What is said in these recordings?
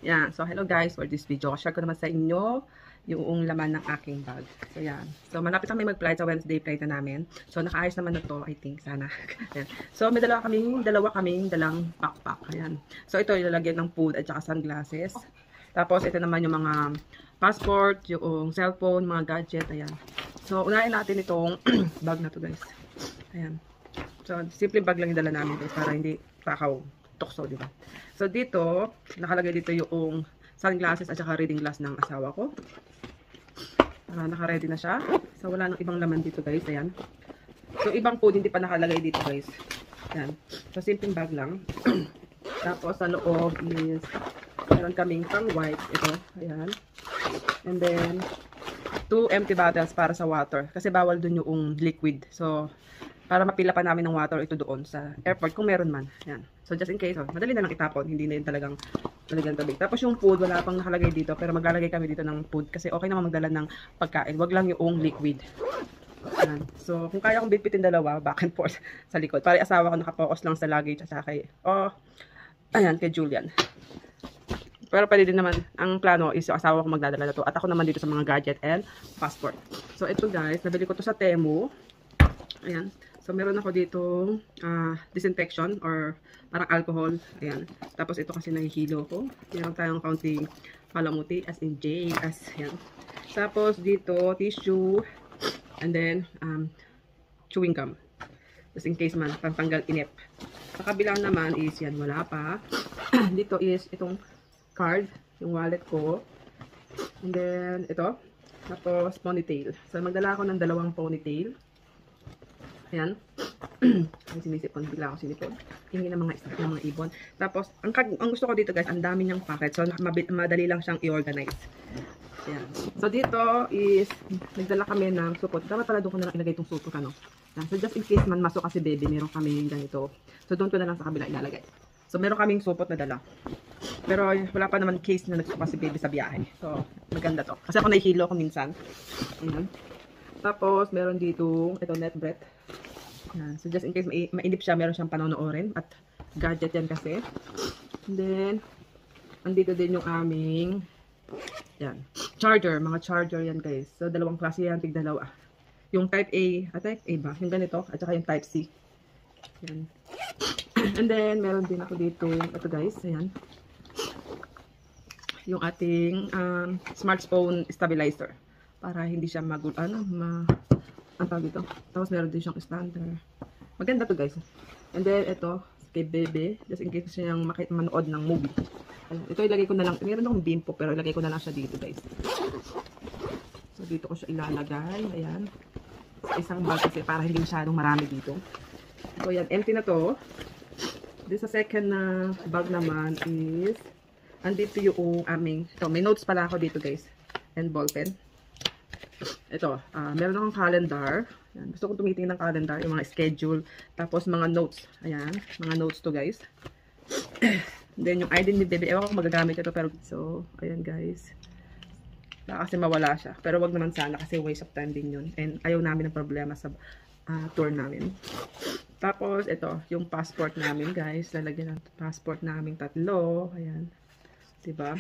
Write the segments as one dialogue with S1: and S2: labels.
S1: Yan. So, hello guys for this video. Share ko naman sa inyo yung laman ng aking bag. So, yan. So, malapit kami mag-flight sa Wednesday flight na namin. So, nakaayos naman na to, I think, sana. Yan. So, may dalawa kaming dalang backpack. Ayan. So, ito ilalagyan ng food at saka sunglasses. Tapos, ito naman yung mga passport, yung cellphone, mga gadget. Ayan. So, unahin natin itong bag na to guys. Ayan. So, simple bag lang yung dala namin guys para hindi takaw. Tukso, di ba? So, dito, nakalagay dito yung sunglasses at saka reading glass ng asawa ko. Naka-ready na siya. So, wala nang ibang laman dito, guys. Ayan. So, ibang food, hindi pa nakalagay dito, guys. Ayan. So, simple bag lang. Tapos, sa loob is, meron kaming pang white. Ito. Ayan. And then, 2 empty bottles para sa water. Kasi bawal dun yung liquid. So, para mapila pa namin ng water ito doon sa airport kung meron man. Yan. So just in case, madali na lang itapon, hindi na yun talagang tubig. Tapos yung food, wala pang nakalagay dito, pero maglalagay kami dito ng food kasi okay naman magdala ng pagkain. Wag lang yung liquid. Yan. So kung kaya kong bitbitin dalawa, back and forth sa likod. Para asawa ko nakapokus lang sa luggage at saka ayan, kay Julian. Pero pwede din naman, ang plano is yung asawa ko magdadala na to. At ako naman dito sa mga gadget and passport. So ito guys, nabili ko to sa Temu. Ayan. So, meron ako dito disinfection or parang alcohol. Ayan. Tapos, ito kasi nahihilo ko. Meron tayong kaunting palamuti as in J. Yan. Tapos, dito, tissue. And then, chewing gum. Just in case man, pantanggal inip. Sa kabilang naman is yan, wala pa. Dito is itong card, yung wallet ko. And then, ito. Tapos, ponytail. So, magdala ako ng 2 ponytail. Ayan. Ang sinisipon. Bigla ako sinipon. Hingi ng mga ng mga ibon. Tapos, ang gusto ko dito guys, ang dami niyang packet. So, madali lang siyang i-organize. Ayan. So, dito is, nagdala kami ng supot. Dapat pala doon ko na lang ilagay itong supot. Ano? So, just in case man masok kasi baby, meron kami ganito. So, doon ko na lang sa kabila ilalagay. So, meron kaming supot na dala. Pero, wala pa naman case na nagsuka si baby sa biyahe. So, maganda to. Kasi ako nahihilo ko minsan. Ayan. Tapos, meron dito, ito net breath. Yan. So, just in case mainip siya, meron siyang panonoorin. At gadget yan kasi. And then, andito din yung aming, yan, charger. Mga charger yan guys. So, 2 klase yan, tig-2. Yung type A, type A ba? Yung ganito, at saka yung type C. Yan. And then, meron din ako dito, ito guys, ayan. Yung ating smartphone stabilizer. Para hindi siya ang tawag dito. Tapos meron din siyang stander. Maganda to guys. And then ito, kay bebe, just in case siya yung manood ng movie. Ayan. Ito ilagay ko na lang, meron akong bimpo pero ilagay ko na lang siya dito guys. So dito ko siya ilalagay. Ayan. Sa isang bag kasi para hindi masyadong marami dito. So yan, empty na to. This sa second na bag naman is, andito yung aming, ito, may notes pala ako dito guys. And ballpen. Ito, meron akong calendar. Ayan, gusto kong tumitingin ng calendar, yung mga schedule, tapos mga notes. Ayan, mga notes to guys. Then yung ID ni bebe, ewan ko kung magagamit ito, pero so, ayan guys. Baka kasi mawala siya. Pero wag naman sana kasi waste of time din yun. And ayaw namin ng problema sa tour namin. Tapos, ito, yung passport namin guys. Lalagyan ng passport namin 3. Ayan. Diba?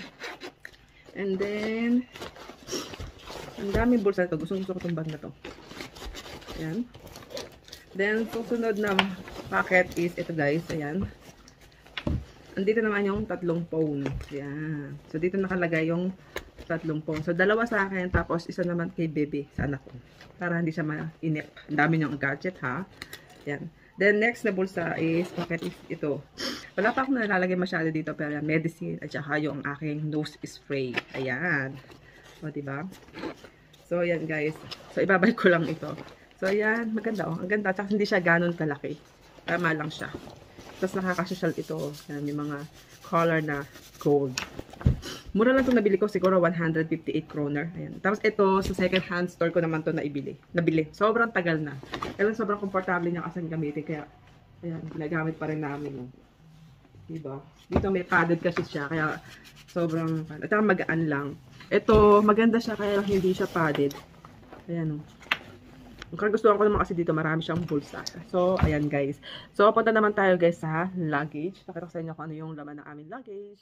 S1: And then, ang daming bulsa ito. Gusto ko itong bag na to. Ayan. Then, susunod na packet is ito guys. Ayan. Andito naman yung 3 phone. Ayan. So, dito nakalagay yung 3 phone. So, 2 sa akin. Tapos, isa naman kay baby sa anak ko. Para hindi siya mainip. Ang dami niyang gadget ha. Ayan. Then, next na bulsa is packet is ito. Wala pa akong nalalagay masyado dito. Pero medicine at saka yung aking nose spray. Ayan. O, diba? So, ayan guys. So, ibabalik ko lang ito. So, ayan. Maganda oh. Ang ganda. Tsaka hindi siya ganun kalaki. Tama lang siya. Tapos, nakakasosyal ito. Ayan, yung mga color na gold. Mura lang itong nabili ko. Siguro 158 kroner. Ayan. Tapos, ito sa second hand store ko naman ito nabili. Sobrang tagal na. Kaya sobrang komportable niya kasi gamitin. Kaya, ayan. Ginagamit pa rin namin. Diba? Dito may padded kasi siya. Kaya, sobrang, at saka magaan lang. Ito, maganda siya kaya hindi siya padded. Ayan o. Ang kagustuhan ko naman kasi dito, marami siyang bulsa. So, ayan guys. So, punta naman tayo guys sa luggage. Pakita ko sa inyo kung ano yung laman ng aming luggage.